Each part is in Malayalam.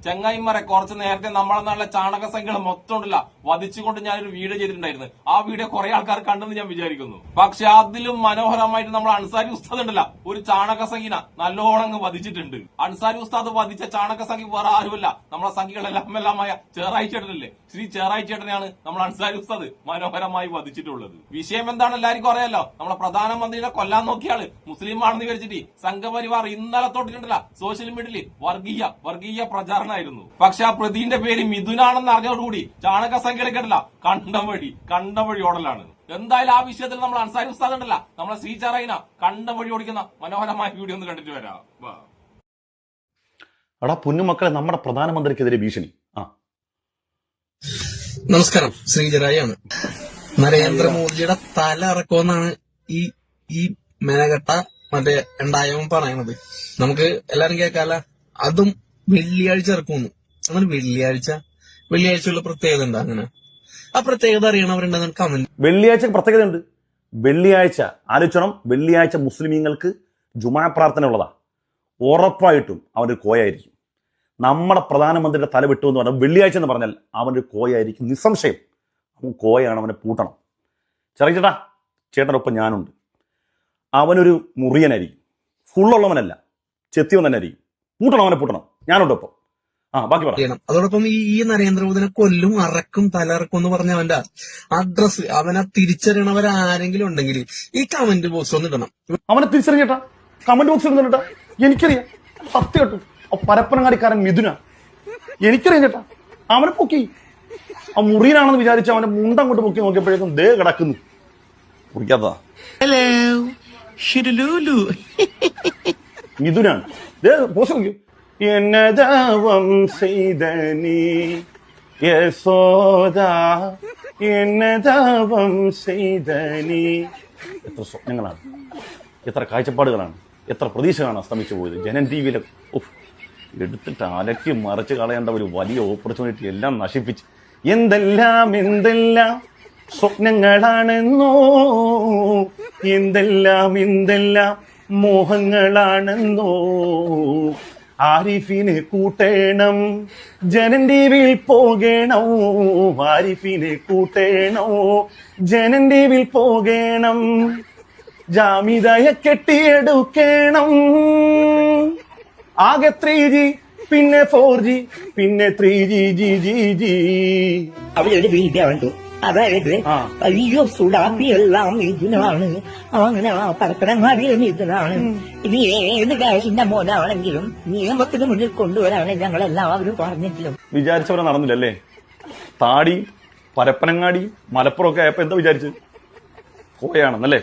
ചെങ്ങായിമാരെ കുറച്ച് നേരത്തെ നമ്മളെ നാട്ടിലെ ചാണക സംഖ്യകൾ മൊത്തം ഉണ്ടല്ല വധിച്ചുകൊണ്ട് ഞാനൊരു വീഡിയോ ചെയ്തിട്ടുണ്ടായിരുന്നു. ആ വീഡിയോ കുറെ ആൾക്കാർ കണ്ടെന്ന് ഞാൻ വിചാരിക്കുന്നു. പക്ഷെ അതിലും മനോഹരമായിട്ട് നമ്മൾ അൻസാരി ഉസ്താദ് ഉണ്ടല്ല ഒരു ചാണക സംഖ്യ നല്ലോണം വധിച്ചിട്ടുണ്ട്. അൻസാരി ഉസ്താദ് വധിച്ച ചാണക സംഖ്യ വേറെ ആരുമല്ല, നമ്മളെ സംഖ്യകളെല്ലാമായ ചേറായി ചേട്ടനല്ലേ, ശ്രീ ചേറായി ചേട്ടനെയാണ് നമ്മൾ അൻസാരി ഉസ്താദ് മനോഹരമായി വധിച്ചിട്ടുള്ളത്. വിഷയം എന്താണ് എല്ലാവർക്കും അറിയാലോ. നമ്മളെ പ്രധാനമന്ത്രിയുടെ കൊല്ലാൻ നോക്കിയാള് മുസ്ലിം ആണെന്ന് വിചാരിച്ചിട്ട് സംഘപരിവാർ ഇന്നലെ തൊട്ടിട്ടുണ്ടല്ല സോഷ്യൽ മീഡിയയിൽ വർഗീയ പ്രചാരണമായിരുന്നു. പക്ഷെ ആ പ്രതിന്റെ പേര് മിഥുനാണെന്ന് അറിഞ്ഞതോടുകൂടി ചാണക സംഖ്യ കേട്ടല്ല കണ്ടം വഴി ഓടലാണ്. എന്തായാലും ആ വിഷയത്തിൽ നമ്മൾ അൻസാരി ഉസ്താദ് ഉണ്ടല്ല നമ്മളെ ശ്രീ ചേറായിന കണ്ടം വഴി ഓടിക്കുന്ന മനോഹരമായ വീഡിയോ ഒന്ന് കണ്ടിട്ട് വരാം. എടാ പൊന്നുമക്കളെ, നമ്മുടെ പ്രധാനമന്ത്രിക്കെതിരെ ഭീഷണി. നമസ്കാരം, ശ്രീജറായാണ്. നരേന്ദ്രമോദിയുടെ തല ഇറക്കുമെന്നാണ് ഈ മേനഘട്ട മറ്റേ ഉണ്ടായവൻ പറയണത്. നമുക്ക് എല്ലാരും കേൾക്കാല. അതും വെള്ളിയാഴ്ച ഇറക്കുന്നു. അങ്ങനെ വെള്ളിയാഴ്ചയുള്ള പ്രത്യേകത ഉണ്ട്. അങ്ങനെ ആ പ്രത്യേകത അറിയണവരുണ്ടെന്ന് കമന്റ്. വെള്ളിയാഴ്ച പ്രത്യേകത ഉണ്ട്. വെള്ളിയാഴ്ച ആലോചിക്കണം. വെള്ളിയാഴ്ച മുസ്ലിമീങ്ങൾക്ക് ജുമാ പ്രാർത്ഥന ഉള്ളതാ. ഉറപ്പായിട്ടും അവനൊരു കോയായിരിക്കും. നമ്മുടെ പ്രധാനമന്ത്രിയുടെ തല വിട്ടു എന്ന് പറഞ്ഞാൽ വെള്ളിയാഴ്ച എന്ന് പറഞ്ഞാൽ അവനൊരു കോയായിരിക്കും, നിസ്സംശയം. അവൻ കോയാണ്, അവനെ പൂട്ടണം. ചെറിയ ചേട്ടനൊപ്പം ഞാനുണ്ട്. അവനൊരു മുറിയനായിരിക്കും, ഫുള്ളുള്ളവനല്ല, ചെത്തിയവൻ തന്നെ ആയിരിക്കും. അവനെ പൂട്ടണം. ഞാനുണ്ടൊപ്പം. ബാക്കി പറയണം. അതോടൊപ്പം ഈ നരേന്ദ്രമോദിനെ കൊല്ലും, അറക്കും, തലറക്കും എന്ന് പറഞ്ഞ അവന്റെ അഡ്രസ്, അവനെ തിരിച്ചറിയണവരാരെങ്കിലും ഉണ്ടെങ്കിൽ ഈ കമന്റ് ബോക്സ് ഒന്ന് ഇടണം. അവനെ തിരിച്ചറിഞ്ഞേട്ടാ, കമന്റ് ബോക്സ് ഇടുന്നിട്ടാ. എനിക്കറിയാം, സത്യം കേട്ടു. പരപ്പനങ്ങാടിക്കാരൻ മിഥുന എനിക്കറിയാം ചേട്ടാ. അവനെ പൊക്കി ആ മുറിയനാണെന്ന് വിചാരിച്ച് അവന്റെ മുണ്ടങ്ങോട്ട് പൊക്കി നോക്കിയപ്പോഴേക്കും ദേ കിടക്കുന്നു. മുറിക്കാത്തതാ. മിഥുനാണ്. പോസ്റ്റ് നോക്കി. എന്നതാവം ചെയ്തനി യശോദ, എന്നതാവം ചെയ്തനി. എത്ര സ്വപ്നങ്ങളാണ്, എത്ര കാഴ്ചപ്പാടുകളാണ്, എത്ര പ്രതീക്ഷകളാണ് അസ്തമിച്ചു പോയത്. ജനൻ ടി വിയിലെ എടുത്തിട്ട് അലക്കി മറിച്ച് കളയേണ്ട ഒരു വലിയ ഓപ്പർച്യൂണിറ്റി എല്ലാം നശിപ്പിച്ച്. എന്തെല്ലാം സ്വപ്നങ്ങളാണെന്നോ, എന്തെല്ലാം മോഹങ്ങളാണെന്നോ. ആരിഫിനെ കൂട്ടേണം, ജനൻ ടിവിയിൽ പോകണം. ആരിഫിനെ കൂട്ടേണോ, ജനൻ ടിവിയിൽ പോകണം. ജാമിദയെ കെട്ടിയെടുക്കണം. ആകെ 3G, പിന്നെ 4G, പിന്നെ 3G. അവരൊരു വീഡിയോ അതായത് വലിയ സുഡാപ്പിയെല്ലാം മിഥുനാണ്. അങ്ങനെ പരപ്പനങ്ങാടിയിൽ മിഥുനാണ്. ഇനി ഏത് കാശിന്റെ മോനാണെങ്കിലും നിയമത്തിന് മുന്നിൽ കൊണ്ടുവരാണ് ഞങ്ങളെല്ലാവരും പറഞ്ഞിട്ടില്ല. വിചാരിച്ചവരെ നടന്നില്ലല്ലേ. താടി പരപ്പനങ്ങാടി മലപ്പുറം ഒക്കെ ആയപ്പോ എന്താ വിചാരിച്ചു? കോയാണെന്നല്ലേ.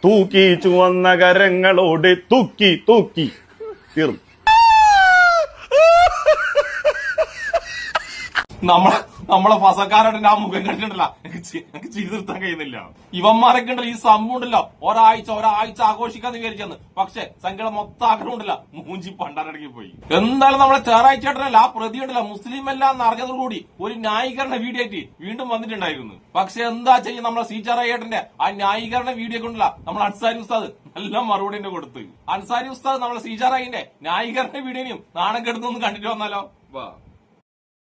തൂക്കി ചുവന്ന കരങ്ങളോട് തൂക്കി തീർന്നു. നമ്മളെ ഫസക്കാരോട് ആ മുഖം കണ്ടിട്ടുണ്ടല്ലോ, എനിക്ക് ചെയ്തു നിർത്താൻ കഴിയുന്നില്ല. ഇവന്മാരൊക്കെ ഉണ്ടല്ലോ ഈ സംഭവം ഉണ്ടല്ലോ ഒരാഴ്ച ആഘോഷിക്കാന്ന് വിചാരിച്ചെന്ന്. പക്ഷെ സംഖ്യയുടെ മൊത്തം ആഗ്രഹം ഉണ്ടല്ലോ മൂഞ്ചി പണ്ടാരടങ്ങി പോയി. എന്തായാലും നമ്മളെ ചേറായി ചേട്ടനല്ല ആ പ്രതി ഉണ്ടല്ലോ മുസ്ലിം എല്ലാം എന്നറിഞ്ഞതോടുകൂടി ഒരു ന്യായീകരണ വീഡിയോ ആയിട്ട് വീണ്ടും വന്നിട്ടുണ്ടായിരുന്നു. പക്ഷെ എന്താ ചെയ്യും, നമ്മളെ ശ്രീ ചേറായി ചേട്ടന്റെ ആ ന്യായീകരണ വീഡിയോ കൊണ്ടല്ല നമ്മൾ അൻസാരി ഉസ്താദ് നല്ല മറുപടി തന്നെ കൊടുത്ത്. അൻസാരി ഉസ്താദ് നമ്മളെ ശ്രീ ചേറായിന്റെ ന്യായീകരണ വീഡിയോനെയും നാണം കെടുത്തൊന്ന് കണ്ടിട്ട് വന്നാലോ.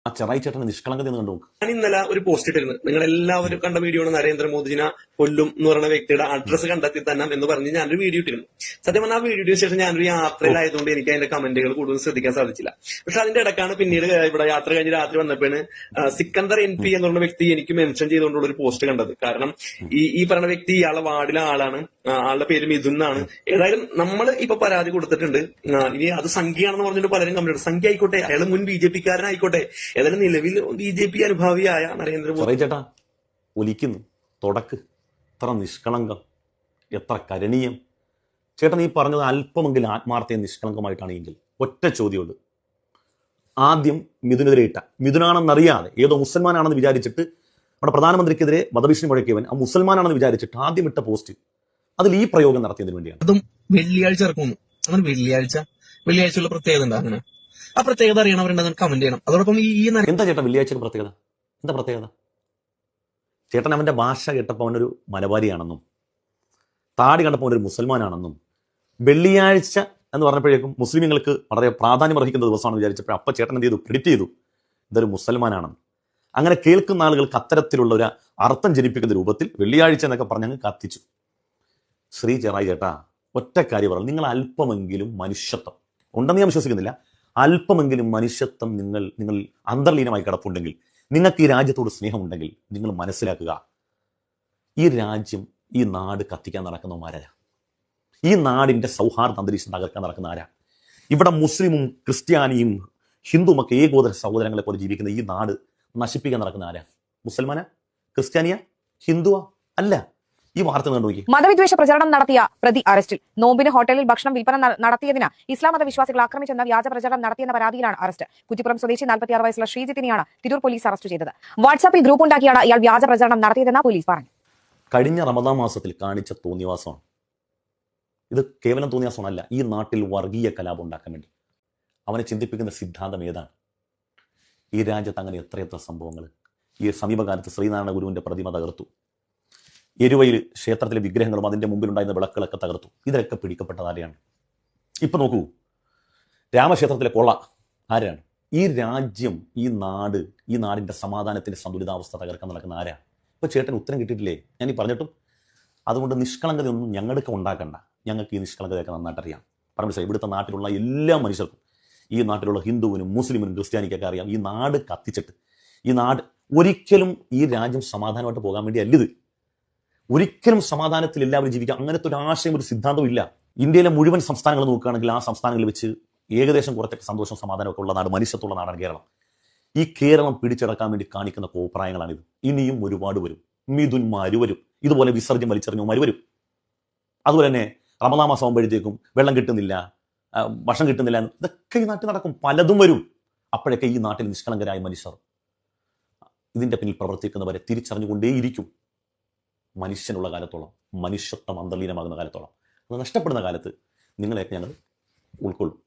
ആ ചെറായി ചേട്ടന്റെ നിഷ്കളങ്കത എന്ന് കണ്ടു. ഞാൻ ഇന്നലെ ഒരു പോസ്റ്റ് ഇട്ടിരുന്നു. നിങ്ങൾ എല്ലാവരും കണ്ട വീഡിയോ ആണ്. നരേന്ദ്രമോദിനെ കൊല്ലും എന്ന് പറയുന്ന വ്യക്തിയുടെ അഡ്രസ് കണ്ടെത്തി തന്നെ എന്ന് പറഞ്ഞ് ഞാനൊരു വീഡിയോ ഇട്ടിരുന്നു. സത്യം പറഞ്ഞാൽ ആ വീഡിയോയ്ക്ക് ശേഷം ഞാനൊരു യാത്രയിലായതുകൊണ്ട് എനിക്ക് അതിന്റെ കമന്റുകൾ കൂടുതൽ ശ്രദ്ധിക്കാൻ സാധിച്ചില്ല. പക്ഷെ അതിന്റെ ഇടക്കാണ് പിന്നീട് ഇവിടെ യാത്ര കഴിഞ്ഞ് രാത്രി വന്നപ്പോഴാണ് സിക്കന്ദർ MP എന്ന് പറഞ്ഞ വ്യക്തി എനിക്ക് മെൻഷൻ ചെയ്തുകൊണ്ടുള്ള ഒരു പോസ്റ്റ് കണ്ടത്. കാരണം ഈ പറഞ്ഞ വ്യക്തി ഇയാളെ വാർഡിലെ ആളാണ്. ആളുടെ പേര് മിഥുൻ എന്നാണ്. ഏതായാലും നമ്മൾ ഇപ്പൊ പരാതി കൊടുത്തിട്ടുണ്ട്. ഇനി അത് സംഖ്യയാണെന്ന് പറഞ്ഞിട്ട് പലരും കമന്റ്. സംഖ്യ ആയിക്കോട്ടെ, അയാൾ മുൻ BJP-കാരനായിക്കോട്ടെ, ഏതായാലും നിലവിൽ BJP അനുഭാവിയായ നരേന്ദ്രമോദി ചേട്ടാ ഒലിക്കുന്നു. തുടക്ക് എത്ര നിഷ്കളങ്കം, എത്ര കരണീയം. ചേട്ടൻ ഈ പറഞ്ഞത് അല്പമെങ്കിലും ആത്മാർത്ഥയും നിഷ്കളങ്കമായിട്ടാണെങ്കിൽ ഒറ്റ ചോദ്യമുണ്ട്. ആദ്യം മിഥുനെതിരെ ഇട്ട, മിഥുനാണെന്നറിയാതെ ഏതോ മുസൽമാനാണെന്ന് വിചാരിച്ചിട്ട് നമ്മുടെ പ്രധാനമന്ത്രിക്കെതിരെ വധഭീഷണി മുഴക്കിയവൻ ആ മുസൽമാനാണെന്ന് വിചാരിച്ചിട്ട് ആദ്യം ഇട്ട പോസ്റ്റ്, അതിൽ ഈ പ്രയോഗം നടത്തിയതിന് വേണ്ടിയാണ്. അതും വെള്ളിയാഴ്ച ഇറക്കുന്നു. അങ്ങനെ വെള്ളിയാഴ്ചയുള്ള പ്രത്യേകത ഉണ്ട്. അങ്ങനെ ആ പ്രത്യേകത അറിയണവരുണ്ടെന്ന് കമന്റ് ചെയ്യണം. അതോടൊപ്പം എന്താ ചേട്ടാ വെള്ളിയാഴ്ച പ്രത്യേകത? എന്താ പ്രത്യേകത? ചേട്ടൻ അവന്റെ ഭാഷ കേട്ടപ്പോൾ അവനൊരു മലബാരിയാണെന്നും താടി കണ്ടപ്പോൾ അവനൊരു മുസൽമാനാണെന്നും വെള്ളിയാഴ്ച എന്ന് പറഞ്ഞപ്പോഴേക്കും മുസ്ലിങ്ങൾക്ക് വളരെ പ്രാധാന്യം അർഹിക്കുന്ന ദിവസമാണെന്ന് വിചാരിച്ചപ്പോൾ അപ്പം ചേട്ടൻ എന്ത് ചെയ്തു, പ്രെഡിക്റ്റ് ചെയ്തു ഇതൊരു മുസൽമാനാണെന്ന്. അങ്ങനെ കേൾക്കുന്ന ആളുകൾക്ക് അത്തരത്തിലുള്ള ഒരു അർത്ഥം ജനിപ്പിക്കുന്ന രൂപത്തിൽ വെള്ളിയാഴ്ച എന്നൊക്കെ പറഞ്ഞങ്ങ് കത്തിച്ചു. ശ്രീ ചെറായി ചേട്ടാ, ഒറ്റ കാര്യം പറഞ്ഞു, നിങ്ങൾ അല്പമെങ്കിലും മനുഷ്യത്വം ഉണ്ടെന്ന് ഞാൻ വിശ്വസിക്കുന്നില്ല, അല്പമെങ്കിലും മനുഷ്യത്വം നിങ്ങൾ അന്തർലീനമായി കിടപ്പുണ്ടെങ്കിൽ, നിങ്ങൾക്ക് ഈ രാജ്യത്തോട് സ്നേഹമുണ്ടെങ്കിൽ നിങ്ങൾ മനസ്സിലാക്കുക, ഈ രാജ്യം, ഈ നാട് കത്തിക്കാൻ നടക്കുന്നവന്മാരാ. ഈ നാടിന്റെ സൗഹാർദ്ദ അന്തരീക്ഷം തകർക്കാൻ നടക്കുന്ന ആരാ? ഇവിടെ മുസ്ലിമും ക്രിസ്ത്യാനിയും ഹിന്ദുമൊക്കെ ഏകോദര സഹോദരങ്ങളെ പോലെ ജീവിക്കുന്ന ഈ നാട് നശിപ്പിക്കാൻ നടക്കുന്ന ആരാ? മുസൽമാനാ? ക്രിസ്ത്യാനിയാ? ഹിന്ദുവാ? അല്ല. ഈ വാർത്ത കണ്ടു നോക്കി. മതവിദ്വേഷ പ്രചരണം നടത്തിയ പ്രതി അറസ്റ്റിൽ. നോമ്പിന് ഹോട്ടലിൽ ഭക്ഷണം വിൽപ്പന നടത്തിയതിന് ഇസ്ലാം മതവിശ്വാസികൾ ആക്രമിച്ചെന്ന വ്യാജ പ്രചരണം നടത്തിയെന്ന പരാതിയിലാണ് അറസ്റ്റ്. കുറ്റിപ്പുറം സ്വദേശി 46 വയസ്സുള്ള ശ്രീജിത്തിനെയാണ് തിരൂർ പോലീസ് അറസ്റ്റ് ചെയ്തത്. വാട്സാപ്പിൽ ഗ്രൂപ്പ് ഉണ്ടാക്കിയാണ് ഇയാൾ വ്യാജ പ്രചരണം നടത്തിയതെന്ന് പോലീസ് പറഞ്ഞു. കഴിഞ്ഞ റമദാൻ മാസത്തിൽ കാണിച്ച തോന്നിവാസമാണ് ഇത്. കേവലം തോന്നിവാസമല്ല, ഈ നാട്ടിൽ വർഗീയ കലാപം ഉണ്ടാക്കാൻ വേണ്ടി അവനെ ചിന്തിപ്പിക്കുന്ന സിദ്ധാന്തം ഏതാണ്? ഈ രാജ്യത്ത് അങ്ങനെ എത്രയെത്ര സംഭവങ്ങൾ. ഈ സമീപകാലത്ത് ശ്രീനാരായണ ഗുരുവിന്റെ പ്രതിമ തകർത്തു, എരുവയിൽ ക്ഷേത്രത്തിലെ വിഗ്രഹങ്ങളും അതിന്റെ മുമ്പിലുണ്ടായിരുന്ന വിളക്കുകളൊക്കെ തകർത്തു. ഇതിലൊക്കെ പിടിക്കപ്പെട്ടത് ആരെയാണ്? ഇപ്പൊ നോക്കൂ, രാമക്ഷേത്രത്തിലെ കൊള്ള ആരാണ്? ഈ രാജ്യം, ഈ നാട്, ഈ നാടിന്റെ സമാധാനത്തിന്റെ സന്തുലിതാവസ്ഥ തകർക്കാൻ നടക്കുന്ന ആരാ? ഇപ്പൊ ചേട്ടൻ ഉത്തരം കിട്ടിയിട്ടില്ലേ? ഞാൻ ഈ പറഞ്ഞിട്ടും. അതുകൊണ്ട് നിഷ്കളങ്കതയൊന്നും ഞങ്ങൾക്ക് ഉണ്ടാക്കണ്ട. ഞങ്ങൾക്ക് ഈ നിഷ്കളങ്കതയൊക്കെ നന്നായിട്ട് അറിയാം. പറഞ്ഞ ഇവിടുത്തെ നാട്ടിലുള്ള എല്ലാ മനുഷ്യർക്കും, ഈ നാട്ടിലുള്ള ഹിന്ദുവിനും മുസ്ലിമിനും ക്രിസ്ത്യാനിക്കൊക്കെ അറിയാം, ഈ നാട് കത്തിച്ചിട്ട് ഈ നാട് ഒരിക്കലും ഈ രാജ്യം സമാധാനമായിട്ട് പോകാൻ വേണ്ടി അല്ലിത്. ഒരിക്കലും സമാധാനത്തിൽ എല്ലാവരും ജീവിക്കാം അങ്ങനത്തെ ഒരു ആശയം, ഒരു സിദ്ധാന്തവും ഇല്ല. ഇന്ത്യയിലെ മുഴുവൻ സംസ്ഥാനങ്ങൾ നോക്കുകയാണെങ്കിൽ ആ സംസ്ഥാനങ്ങളിൽ വെച്ച് ഏകദേശം കുറച്ചൊക്കെ സന്തോഷം സമാധാനമൊക്കെ ഉള്ള നാട്, മനുഷ്യത്തുള്ള നാടാണ് കേരളം. ഈ കേരളം പിടിച്ചടക്കാൻ വേണ്ടി കാണിക്കുന്ന കോപ്രായങ്ങളാണിത്. ഇനിയും ഒരുപാട് വരും. മിഥുന്മാര് വരും, ഇതുപോലെ വിസർജ്യം വലിച്ചെറിഞ്ഞവന്മാർ വരും. അതുപോലെ തന്നെ റമദാൻ മാസം ആകുമ്പോഴത്തേക്കും വെള്ളം കിട്ടുന്നില്ല, ഭക്ഷണം കിട്ടുന്നില്ല, ഇതൊക്കെ ഈ നാട്ടിൽ നടക്കും. പലതും വരും. അപ്പോഴൊക്കെ ഈ നാട്ടിൽ നിഷ്കളങ്കരായ മനുഷ്യർ ഇതിന്റെ പിന്നിൽ പ്രവർത്തിക്കുന്നവരെ തിരിച്ചറിഞ്ഞുകൊണ്ടേയിരിക്കും. മനുഷ്യനുള്ള കാലത്തോളം, മനുഷ്യത്വം അന്തർലീനമാകുന്ന കാലത്തോളം, അത് നഷ്ടപ്പെടുന്ന കാലത്ത് നിങ്ങളെയൊക്കെ ഞങ്ങൾ ഉൾക്കൊള്ളും.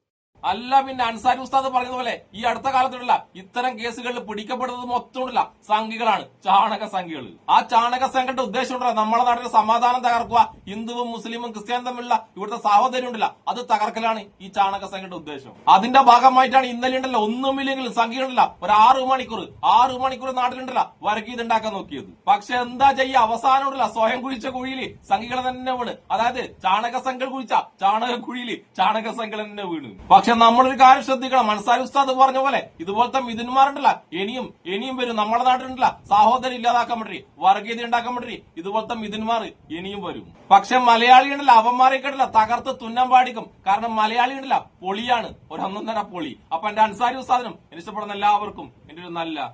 അല്ല പിന്നെ അൻസാരി ഉസ്താദ് പറഞ്ഞതുപോലെ ഈ അടുത്ത കാലത്തുള്ള ഇത്തരം കേസുകളിൽ പിടിക്കപ്പെടുന്നത് മൊത്തമുള്ള സംഘികളാണ്, ചാണക സംഘികൾ. ആ ചാണക സംഘയുടെ ഉദ്ദേശം ഉണ്ടല്ലോ നമ്മളെ നാട്ടിലെ സമാധാനം തകർക്കുക, ഹിന്ദുവും മുസ്ലിമും ക്രിസ്ത്യാനും തമ്മിലുള്ള ഇവിടുത്തെ സാഹോദര്യം ഉണ്ടല്ല അത് തകർക്കലാണ് ഈ ചാണക സംഘയുടെ ഉദ്ദേശം. അതിന്റെ ഭാഗമായിട്ടാണ് ഇന്നലെ ഉണ്ടല്ലോ ഒന്നുമില്ലെങ്കിലും സംഘികളുണ്ടല്ല ഒരു 6 മണിക്കൂർ നാട്ടിലുണ്ടല്ല വർഗീയത ഉണ്ടാക്കാൻ നോക്കിയത്. പക്ഷെ എന്താ ചെയ്യുക, അവസാനമുണ്ടല്ല സ്വയം കുഴിച്ച കുഴിയിൽ സംഘികളെ തന്നെ വീണ്. അതായത് ചാണക സംഘങ്ങൾ കുഴിച്ച ചാണക കുഴിയിൽ ചാണക സംഘങ്ങൾ തന്നെ വീണ്. പക്ഷെ നമ്മളൊരു കാര്യം ശ്രദ്ധിക്കണം, അൻസാരി ഉസ്താദ് പറഞ്ഞ പോലെ ഇതുപോലത്തെ മിഥുന്മാരുണ്ടല്ല ഇനിയും വരും. നമ്മുടെ നാട്ടിലുണ്ടല്ല സഹോദരൻ ഇല്ലാതാക്കാൻ വേണ്ടി, വർഗീയത ഉണ്ടാക്കാൻ വേണ്ടി ഇതുപോലത്തെ മിഥുന്മാർ ഇനിയും വരും. പക്ഷെ മലയാളി ഉണ്ടല്ല അവന്മാരെയൊക്കെ ഉണ്ടല്ല തകർത്ത് തുന്നം പാടിക്കും. കാരണം മലയാളി ഉണ്ടല്ല പൊളിയാണ്, ഒരു 1.5 പൊളി. അപ്പൊ എന്റെ അൻസാരി ഉസ്താദിനും ഇഷ്ടപ്പെടുന്ന എല്ലാവർക്കും എന്റെ ഒരു നല്ല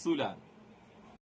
സുലാൻ.